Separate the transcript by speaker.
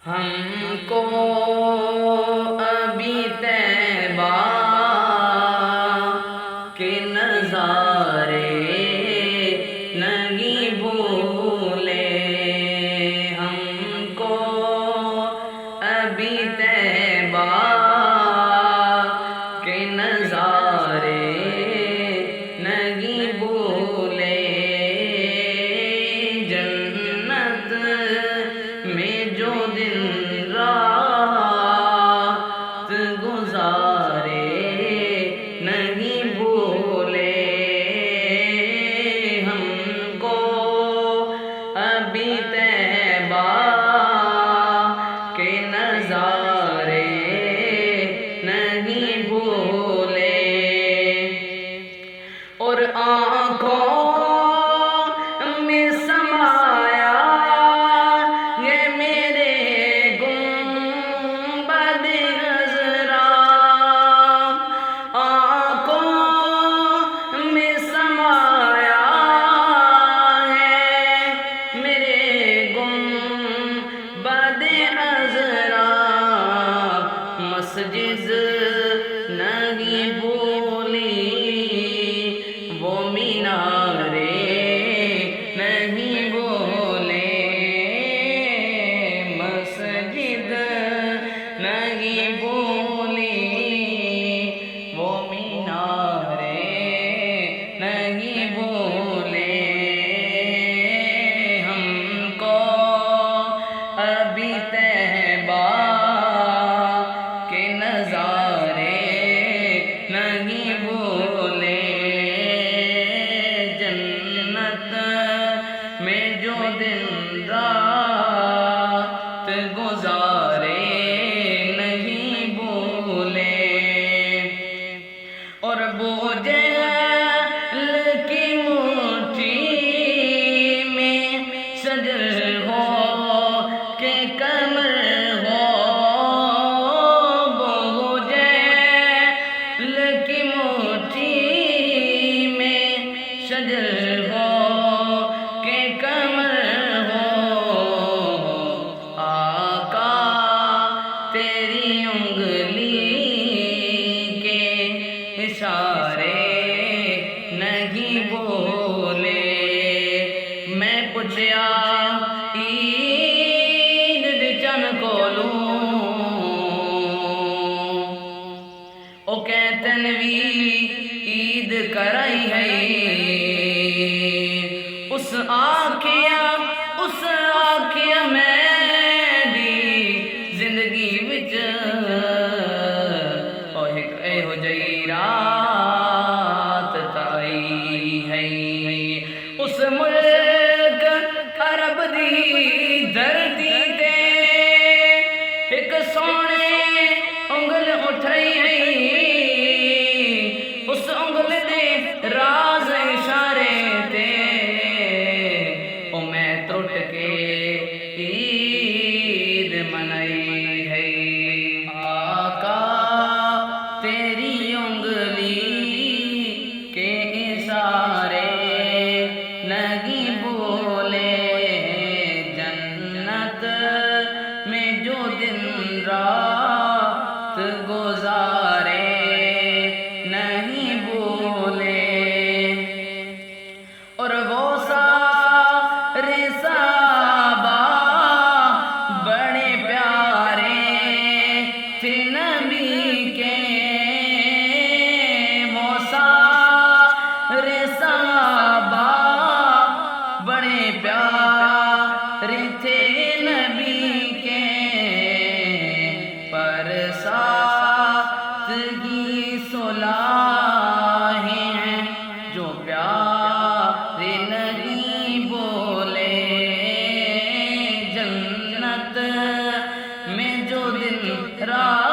Speaker 1: ہم کو ابھی طیبہ کے نظارے نہیں بھولے، ہم کو ابھی طیبہ کے نظارے نہیں بھولے، جنت میں جو دن رات گزارے نہیں بھولے، ہم کو ابھی طیبہ کے نظارے نہیں بھولے، اور آنکھوں میں سمایا یہ میرے گنبد عذرا، آنکھوں میں سمایا ہے میرے گنبد عذرا، مسجد نہیں بھولی وہ مینارے نہیں بھولے، مسجد نہیں بھولی وہ مینارے نہیں بھولے، ہم کو ابھی طیبہ کے نظارے نہیں بھولے، جنت میں جو دن رات گزارے نہیں بھولے، اور بوجھل کی مٹھی میں سجر ہو کہ کمر ہو، بوجھل کی مٹھی میں سجر ہو کہ کمر ہو، آقا تیری انگلی کے اشارے نہیں بولے، میں پوچھیا عید دی چن کولوں، او کہتن وی عید کرائی ہے، اس آکھیا میں دی زندگی وچ او ایک ایہو جئی رات تائی ہے، اس ملک عرب دی دھرتی تے ایک سونے انگل اٹھائی ہے، اس انگل دے راز اشارے تے او میں ٹوٹ کے عید منائی ہے، آقا تیری انگلی کے اشارے نہیں بھولے، جنت میں جو دن رات گزارے نہیں بھولے، اور وہ سارے صحابہ بڑے پیارے تھے نبی کے، وہ سارے صحابہ بڑے پیارے تھے نبی کے، پر سادگی صلاحیں ہیں جو پیارے نہیں بولے، جنت میں جو دن رات